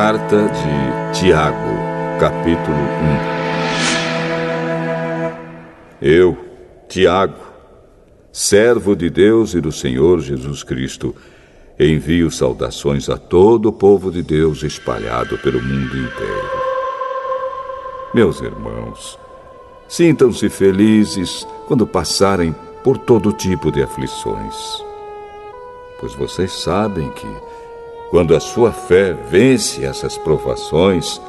Carta de Tiago, capítulo 1. Eu, Tiago, servo de Deus e do Senhor Jesus Cristo, envio saudações a todo o povo de Deus espalhado pelo mundo inteiro. Meus irmãos, sintam-se felizes quando passarem por todo tipo de aflições, pois vocês sabem que, quando a sua fé vence essas provações,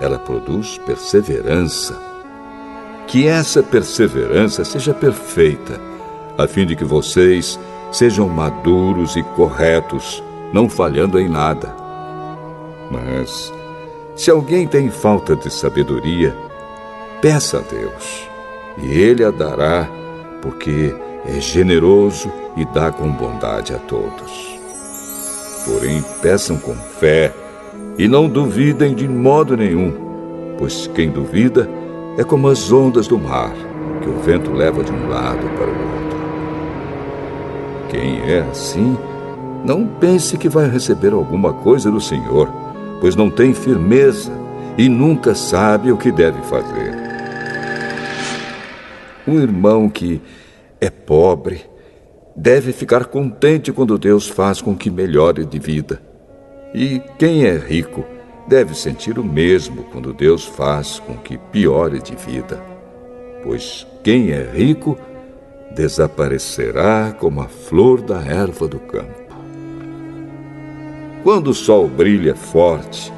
ela produz perseverança. Que essa perseverança seja perfeita, a fim de que vocês sejam maduros e corretos, não falhando em nada. Mas, se alguém tem falta de sabedoria, peça a Deus, e Ele a dará, porque é generoso e dá com bondade a todos. Porém, peçam com fé e não duvidem de modo nenhum, pois quem duvida é como as ondas do mar, que o vento leva de um lado para o outro. Quem é assim, não pense que vai receber alguma coisa do Senhor, pois não tem firmeza e nunca sabe o que deve fazer. Um irmão que é pobre deve ficar contente quando Deus faz com que melhore de vida. E quem é rico deve sentir o mesmo quando Deus faz com que piore de vida. Pois quem é rico desaparecerá como a flor da erva do campo. Quando o sol brilha forte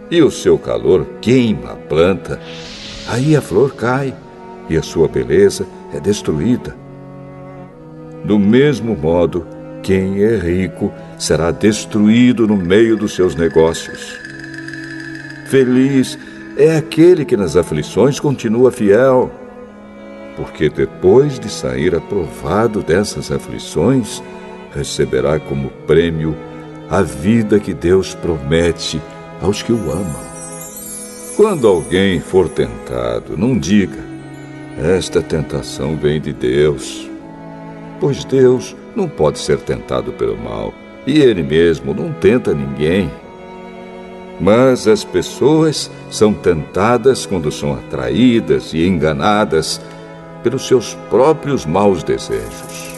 e o seu calor queima a planta, aí a flor cai e a sua beleza é destruída. Do mesmo modo, quem é rico será destruído no meio dos seus negócios. Feliz é aquele que nas aflições continua fiel, porque depois de sair aprovado dessas aflições, receberá como prêmio a vida que Deus promete aos que o amam. Quando alguém for tentado, não diga: esta tentação vem de Deus. Pois Deus não pode ser tentado pelo mal, e Ele mesmo não tenta ninguém. Mas as pessoas são tentadas quando são atraídas e enganadas pelos seus próprios maus desejos.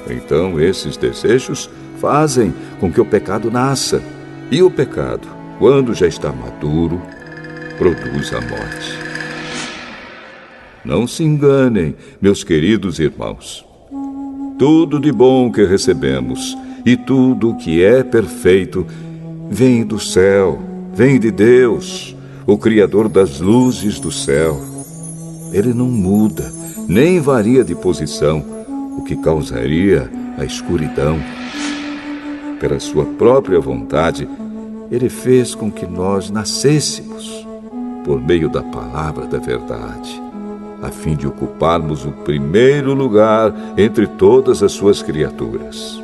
Então esses desejos fazem com que o pecado nasça, e o pecado, quando já está maduro, produz a morte. Não se enganem, meus queridos irmãos. Tudo de bom que recebemos e tudo que é perfeito vem do céu, vem de Deus, o Criador das luzes do céu. Ele não muda, nem varia de posição, o que causaria a escuridão. Pela sua própria vontade, Ele fez com que nós nascêssemos por meio da palavra da verdade, a fim de ocuparmos o primeiro lugar entre todas as suas criaturas.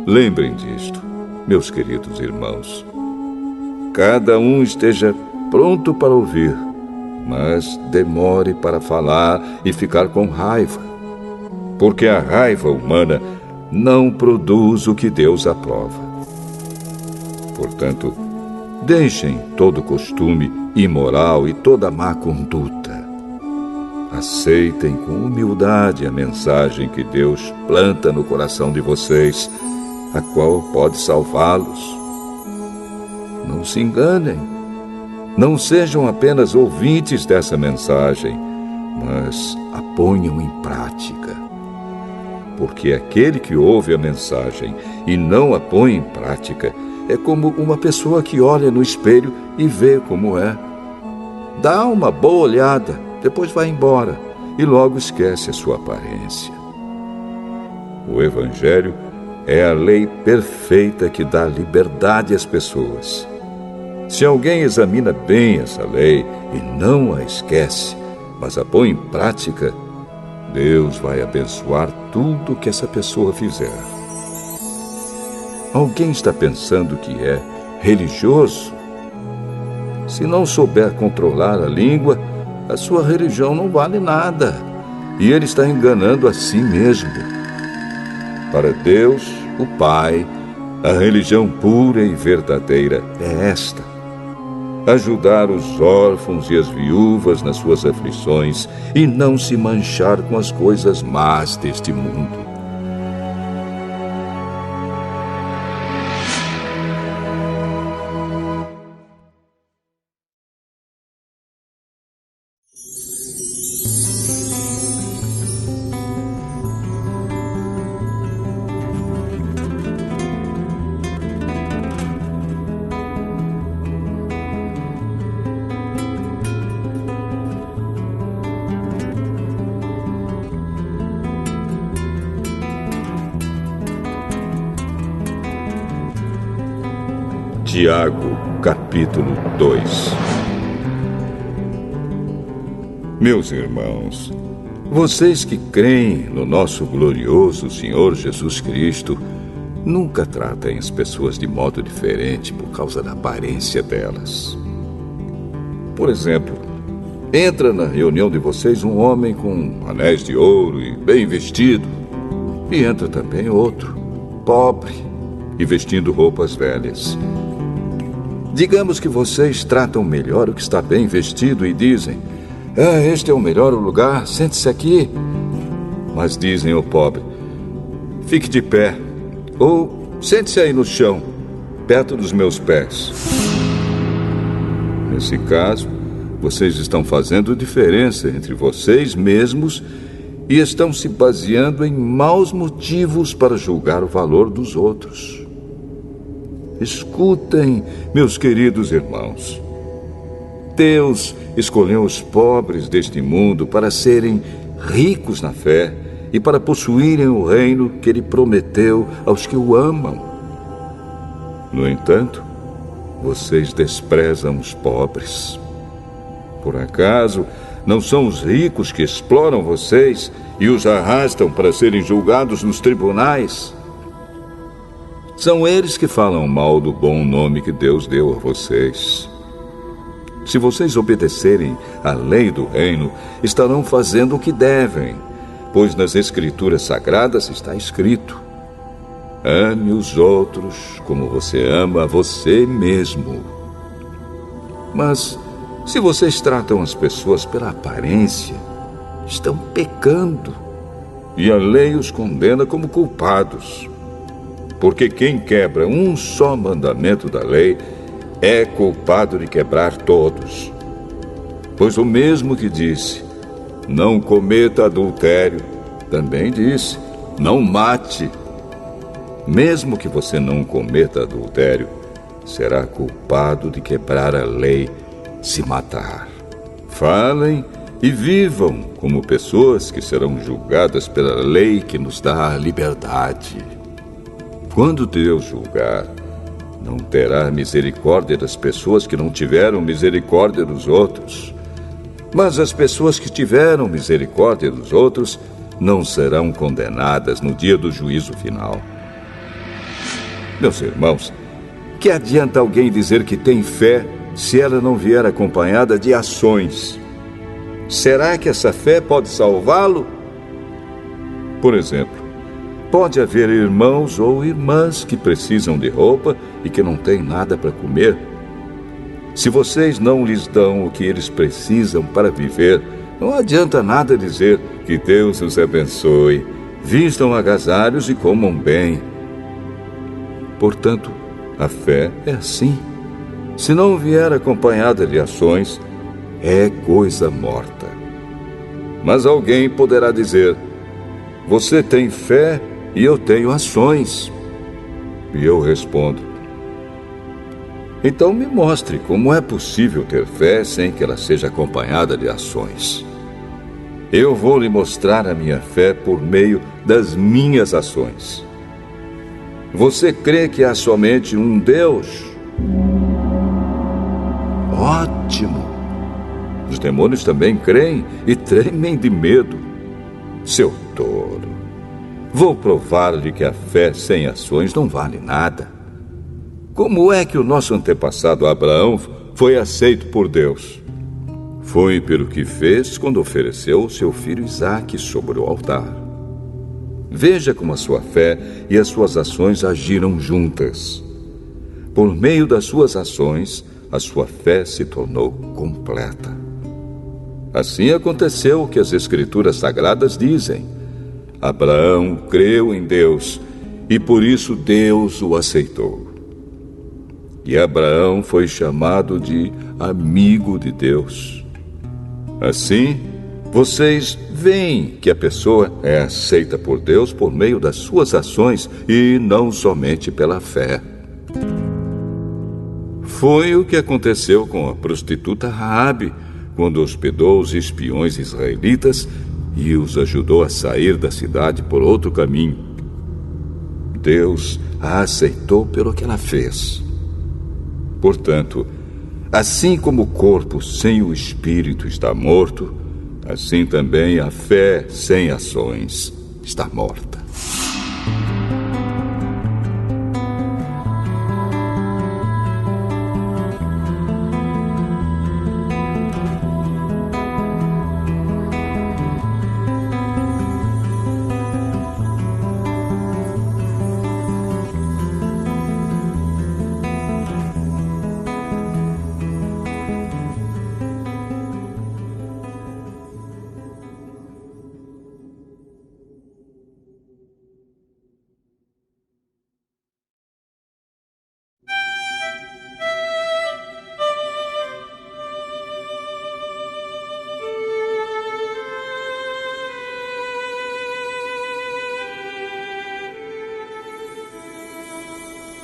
Lembrem disto, meus queridos irmãos. Cada um esteja pronto para ouvir, mas demore para falar e ficar com raiva, porque a raiva humana não produz o que Deus aprova. Portanto, deixem todo costume imoral e toda má conduta. Aceitem com humildade a mensagem que Deus planta no coração de vocês, a qual pode salvá-los. Não se enganem. Não sejam apenas ouvintes dessa mensagem, mas a ponham em prática. Porque aquele que ouve a mensagem e não a põe em prática é como uma pessoa que olha no espelho e vê como é. Dá uma boa olhada, depois vai embora e logo esquece a sua aparência. O Evangelho é a lei perfeita que dá liberdade às pessoas. Se alguém examina bem essa lei e não a esquece, mas a põe em prática, Deus vai abençoar tudo que essa pessoa fizer. Alguém está pensando que é religioso? Se não souber controlar a língua, a sua religião não vale nada, e ele está enganando a si mesmo. Para Deus, o Pai, A religião pura e verdadeira é esta: ajudar os órfãos e as viúvas nas suas aflições e não se manchar com as coisas más deste mundo. Tiago, capítulo 2. Meus irmãos, vocês que creem no nosso glorioso Senhor Jesus Cristo, nunca tratem as pessoas de modo diferente por causa da aparência delas. Por exemplo, entra na reunião de vocês um homem com anéis de ouro e bem vestido, e entra também outro, pobre e vestindo roupas velhas. Digamos que vocês tratam melhor o que está bem vestido e dizem: este é o melhor lugar, sente-se aqui. Mas dizem ao pobre: fique de pé, ou sente-se aí no chão, perto dos meus pés. Nesse caso, vocês estão fazendo diferença entre vocês mesmos e estão se baseando em maus motivos para julgar o valor dos outros. Escutem, meus queridos irmãos. Deus escolheu os pobres deste mundo para serem ricos na fé e para possuírem o reino que Ele prometeu aos que o amam. No entanto, vocês desprezam os pobres. Por acaso, não são os ricos que exploram vocês e os arrastam para serem julgados nos tribunais? São eles que falam mal do bom nome que Deus deu a vocês. Se vocês obedecerem à lei do reino, estarão fazendo o que devem, pois nas Escrituras Sagradas está escrito: ame os outros como você ama a você mesmo. Mas, se vocês tratam as pessoas pela aparência, estão pecando, e a lei os condena como culpados. Porque quem quebra um só mandamento da lei é culpado de quebrar todos. Pois o mesmo que disse: não cometa adultério, também disse: não mate. Mesmo que você não cometa adultério, será culpado de quebrar a lei se matar. Falem e vivam como pessoas que serão julgadas pela lei que nos dá a liberdade. Quando Deus julgar, não terá misericórdia das pessoas que não tiveram misericórdia dos outros. Mas as pessoas que tiveram misericórdia dos outros não serão condenadas no dia do juízo final. Meus irmãos, que adianta alguém dizer que tem fé se ela não vier acompanhada de ações? Será que essa fé pode salvá-lo? Por exemplo, pode haver irmãos ou irmãs que precisam de roupa e que não têm nada para comer. Se vocês não lhes dão o que eles precisam para viver, não adianta nada dizer que Deus os abençoe, vistam agasalhos e comam bem. Portanto, a fé é assim. Se não vier acompanhada de ações, é coisa morta. Mas alguém poderá dizer: você tem fé e eu tenho ações. E eu respondo: então me mostre como é possível ter fé sem que ela seja acompanhada de ações. Eu vou lhe mostrar a minha fé por meio das minhas ações. Você crê que há somente um Deus? Ótimo! Os demônios também creem e tremem de medo. Seu tolo! Vou provar-lhe que a fé sem ações não vale nada. Como é que o nosso antepassado Abraão foi aceito por Deus? Foi pelo que fez quando ofereceu seu filho Isaque sobre o altar. Veja como a sua fé e as suas ações agiram juntas. Por meio das suas ações, a sua fé se tornou completa. Assim aconteceu o que as Escrituras Sagradas dizem. Abraão creu em Deus e por isso Deus o aceitou. E Abraão foi chamado de amigo de Deus. Assim, vocês veem que a pessoa é aceita por Deus por meio das suas ações e não somente pela fé. Foi o que aconteceu com a prostituta Raabe, quando hospedou os espiões israelitas e os ajudou a sair da cidade por outro caminho. Deus a aceitou pelo que ela fez. Portanto, assim como o corpo sem o espírito está morto, assim também a fé sem ações está morta.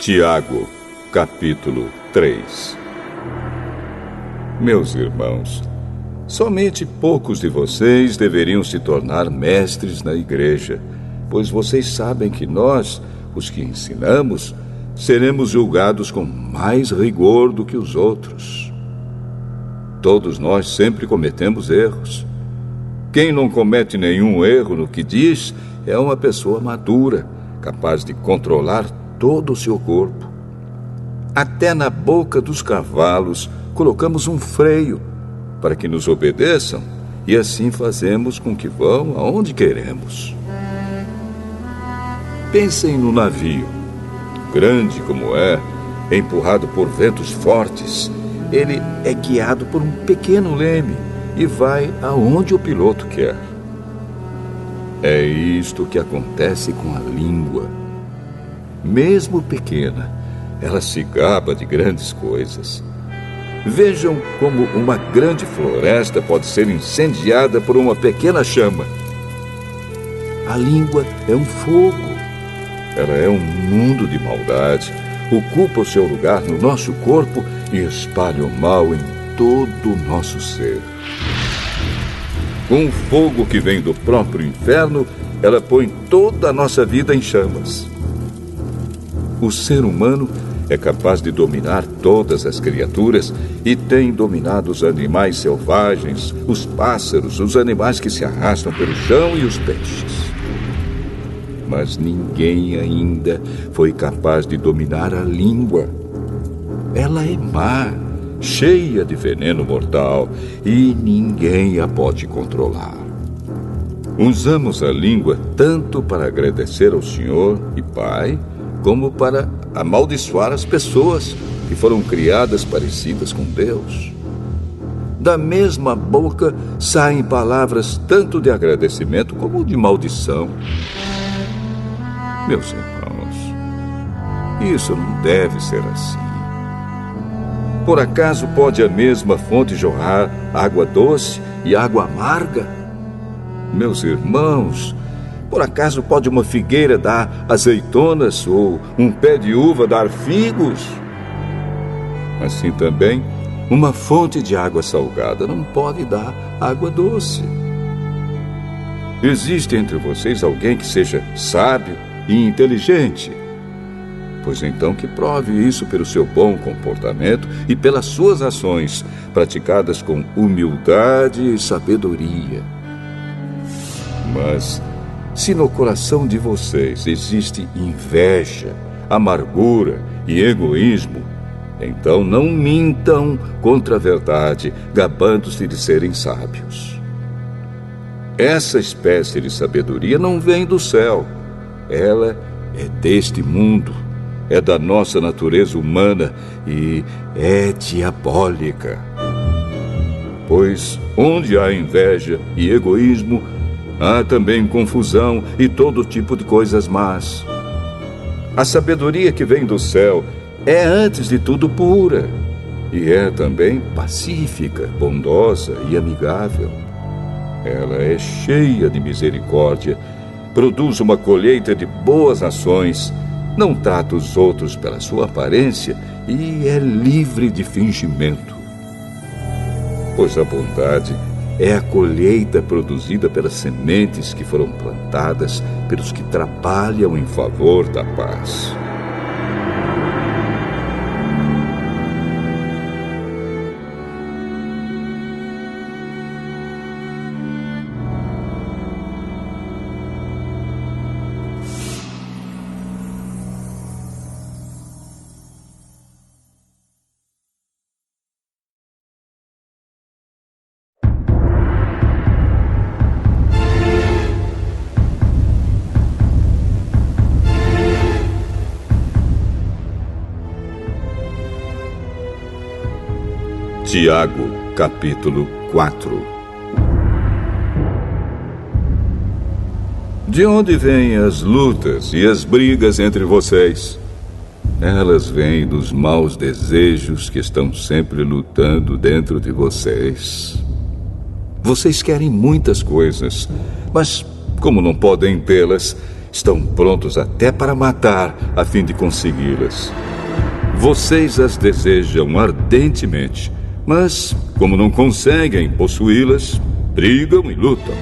Tiago, capítulo 3. Meus irmãos, somente poucos de vocês deveriam se tornar mestres na igreja, pois vocês sabem que nós, os que ensinamos, seremos julgados com mais rigor do que os outros. Todos nós sempre cometemos erros. Quem não comete nenhum erro no que diz é uma pessoa madura, capaz de controlar todo o seu corpo. Até na boca dos cavalos colocamos um freio para que nos obedeçam e assim fazemos com que vão aonde queremos. Pensem no navio. Grande como é, empurrado por ventos fortes, ele é guiado por um pequeno leme e vai aonde o piloto quer. É isto que acontece com a língua. Mesmo pequena, ela se gaba de grandes coisas. Vejam como uma grande floresta pode ser incendiada por uma pequena chama. A língua é um fogo. Ela é um mundo de maldade, ocupa o seu lugar no nosso corpo e espalha o mal em todo o nosso ser. Com o fogo que vem do próprio inferno, ela põe toda a nossa vida em chamas. O ser humano é capaz de dominar todas as criaturas e tem dominado os animais selvagens, os pássaros, os animais que se arrastam pelo chão e os peixes. Mas ninguém ainda foi capaz de dominar a língua. Ela é má, cheia de veneno mortal e ninguém a pode controlar. Usamos a língua tanto para agradecer ao Senhor e Pai, como para amaldiçoar as pessoas que foram criadas parecidas com Deus. Da mesma boca saem palavras tanto de agradecimento como de maldição. Meus irmãos, isso não deve ser assim. Por acaso pode a mesma fonte jorrar água doce e água amarga? Meus irmãos, por acaso pode uma figueira dar azeitonas ou um pé de uva dar figos? Assim também, uma fonte de água salgada não pode dar água doce. Existe entre vocês alguém que seja sábio e inteligente? Pois então que prove isso pelo seu bom comportamento e pelas suas ações, praticadas com humildade e sabedoria. Mas se no coração de vocês existe inveja, amargura e egoísmo, então não mintam contra a verdade, gabando-se de serem sábios. Essa espécie de sabedoria não vem do céu, ela é deste mundo, é da nossa natureza humana e é diabólica. Pois onde há inveja e egoísmo, há também confusão e todo tipo de coisas más. A sabedoria que vem do céu é, antes de tudo, pura, e é também pacífica, bondosa e amigável. Ela é cheia de misericórdia, produz uma colheita de boas ações, não trata os outros pela sua aparência e é livre de fingimento. Pois a bondade é a colheita produzida pelas sementes que foram plantadas pelos que trabalham em favor da paz. Tiago, capítulo 4. De onde vêm as lutas e as brigas entre vocês? Elas vêm dos maus desejos que estão sempre lutando dentro de vocês. Vocês querem muitas coisas, mas como não podem tê-las, estão prontos até para matar a fim de consegui-las. Vocês as desejam ardentemente, mas, como não conseguem possuí-las, brigam e lutam.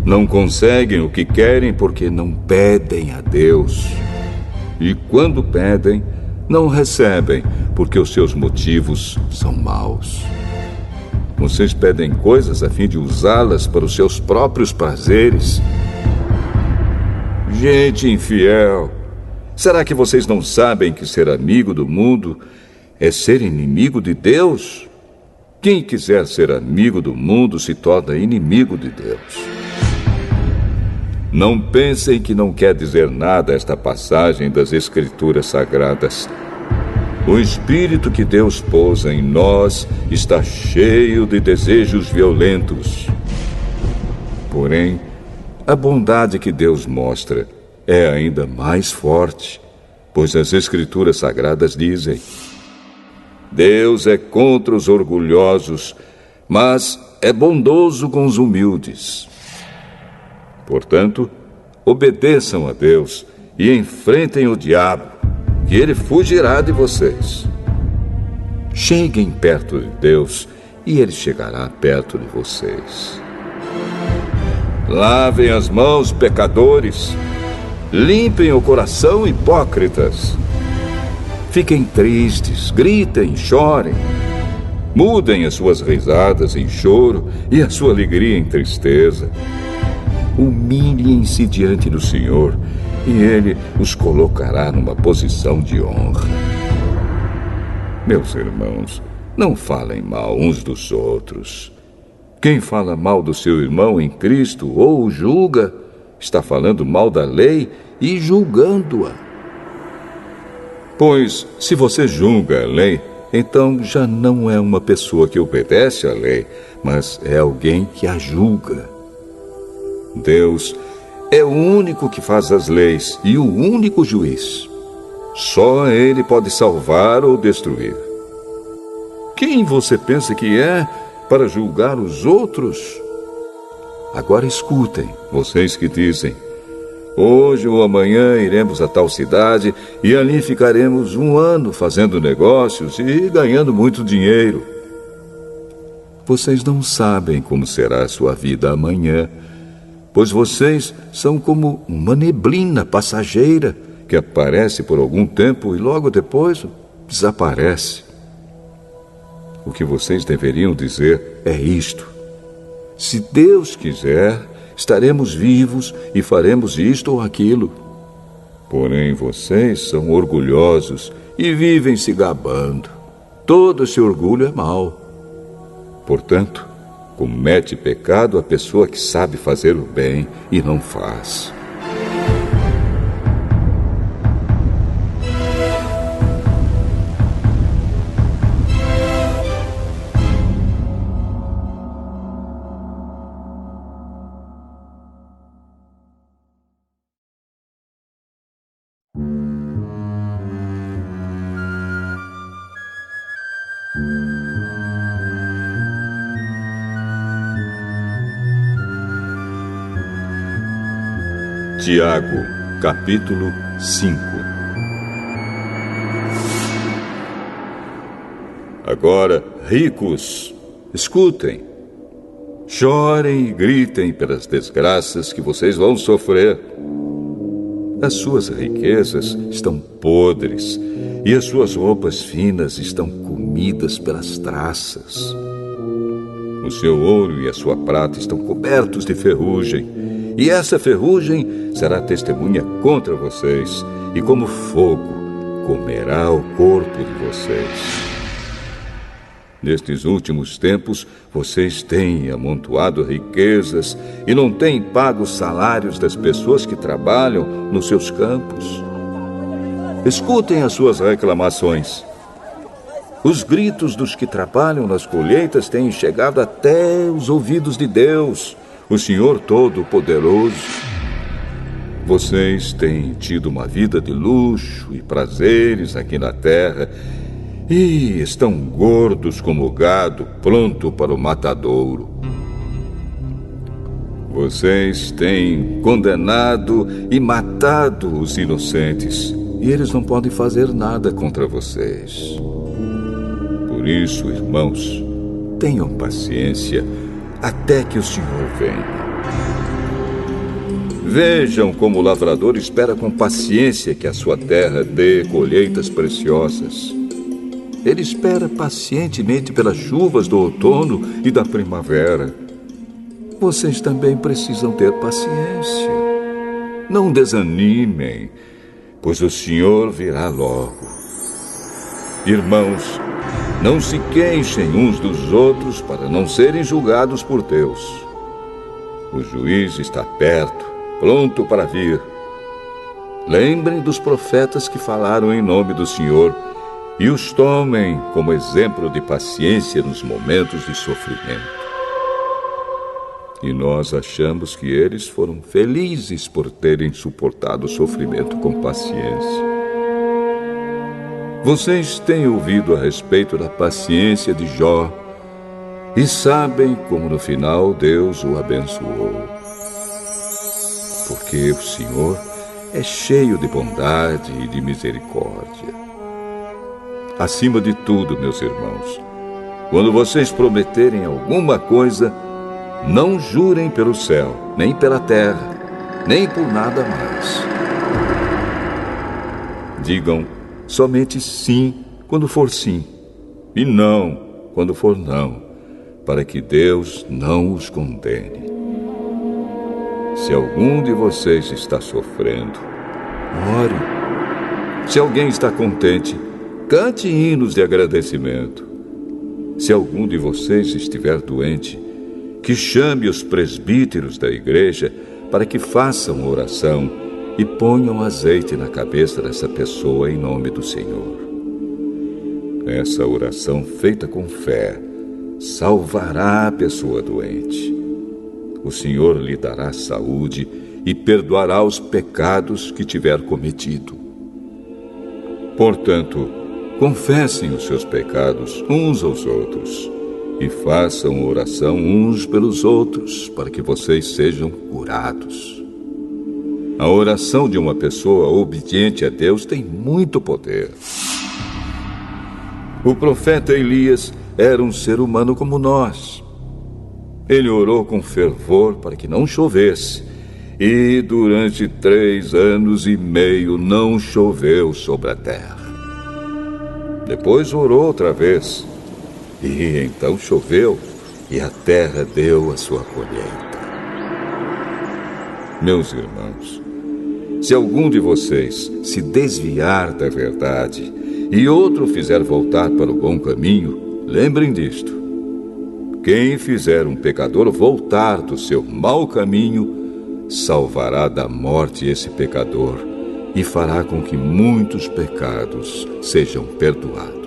Não conseguem o que querem porque não pedem a Deus. E quando pedem, não recebem porque os seus motivos são maus. Vocês pedem coisas a fim de usá-las para os seus próprios prazeres. Gente infiel, será que vocês não sabem que ser amigo do mundo é ser inimigo de Deus? Quem quiser ser amigo do mundo se torna inimigo de Deus. Não pensem que não quer dizer nada esta passagem das Escrituras Sagradas. O Espírito que Deus pôs em nós está cheio de desejos violentos. Porém, a bondade que Deus mostra é ainda mais forte, pois as Escrituras Sagradas dizem: Deus é contra os orgulhosos, mas é bondoso com os humildes. Portanto, obedeçam a Deus e enfrentem o diabo, que ele fugirá de vocês. Cheguem perto de Deus e ele chegará perto de vocês. Lavem as mãos, pecadores. Limpem o coração, hipócritas. Fiquem tristes, gritem, chorem. Mudem as suas risadas em choro e a sua alegria em tristeza. Humilhem-se diante do Senhor e Ele os colocará numa posição de honra. Meus irmãos, não falem mal uns dos outros. Quem fala mal do seu irmão em Cristo ou o julga, está falando mal da lei e julgando-a. Pois, se você julga a lei, então já não é uma pessoa que obedece à lei, mas é alguém que a julga. Deus é o único que faz as leis e o único juiz. Só Ele pode salvar ou destruir. Quem você pensa que é para julgar os outros? Agora escutem, vocês que dizem: hoje ou amanhã iremos a tal cidade e ali ficaremos 1 ano fazendo negócios e ganhando muito dinheiro. Vocês não sabem como será a sua vida amanhã, pois vocês são como uma neblina passageira que aparece por algum tempo e logo depois desaparece. O que vocês deveriam dizer é isto: se Deus quiser, estaremos vivos e faremos isto ou aquilo. Porém, vocês são orgulhosos e vivem se gabando. Todo esse orgulho é mau. Portanto, comete pecado a pessoa que sabe fazer o bem e não faz. Tiago, capítulo 5. Agora, ricos, escutem. Chorem e gritem pelas desgraças que vocês vão sofrer. As suas riquezas estão podres e as suas roupas finas estão comidas pelas traças. O seu ouro e a sua prata estão cobertos de ferrugem, e essa ferrugem será testemunha contra vocês, e como fogo comerá o corpo de vocês. Nestes últimos tempos, vocês têm amontoado riquezas e não têm pago os salários das pessoas que trabalham nos seus campos. Escutem as suas reclamações. Os gritos dos que trabalham nas colheitas têm chegado até os ouvidos de Deus, o Senhor Todo-Poderoso. Vocês têm tido uma vida de luxo e prazeres aqui na terra e estão gordos como gado, pronto para o matadouro. Vocês têm condenado e matado os inocentes, e eles não podem fazer nada contra vocês. Por isso, irmãos, tenham paciência até que o Senhor venha. Vejam como o lavrador espera com paciência que a sua terra dê colheitas preciosas. Ele espera pacientemente pelas chuvas do outono e da primavera. Vocês também precisam ter paciência. Não desanimem, pois o Senhor virá logo. Irmãos, não se queixem uns dos outros para não serem julgados por Deus. O juiz está perto, pronto para vir. Lembrem dos profetas que falaram em nome do Senhor e os tomem como exemplo de paciência nos momentos de sofrimento. E nós achamos que eles foram felizes por terem suportado o sofrimento com paciência. Vocês têm ouvido a respeito da paciência de Jó e sabem como no final Deus o abençoou. Porque o Senhor é cheio de bondade e de misericórdia. Acima de tudo, meus irmãos, quando vocês prometerem alguma coisa, não jurem pelo céu, nem pela terra, nem por nada mais. Digam somente sim quando for sim, e não quando for não, para que Deus não os condene. Se algum de vocês está sofrendo, ore. Se alguém está contente, cante hinos de agradecimento. Se algum de vocês estiver doente, que chame os presbíteros da igreja para que façam oração e ponham azeite na cabeça dessa pessoa em nome do Senhor. Essa oração feita com fé salvará a pessoa doente. O Senhor lhe dará saúde e perdoará os pecados que tiver cometido. Portanto, confessem os seus pecados uns aos outros e façam oração uns pelos outros para que vocês sejam curados. A oração de uma pessoa obediente a Deus tem muito poder. O profeta Elias era um ser humano como nós. Ele orou com fervor para que não chovesse, e durante 3 anos e meio não choveu sobre a terra. Depois orou outra vez, e então choveu, e a terra deu a sua colheita. Meus irmãos, se algum de vocês se desviar da verdade e outro fizer voltar para o bom caminho, lembrem disto. Quem fizer um pecador voltar do seu mau caminho, salvará da morte esse pecador e fará com que muitos pecados sejam perdoados.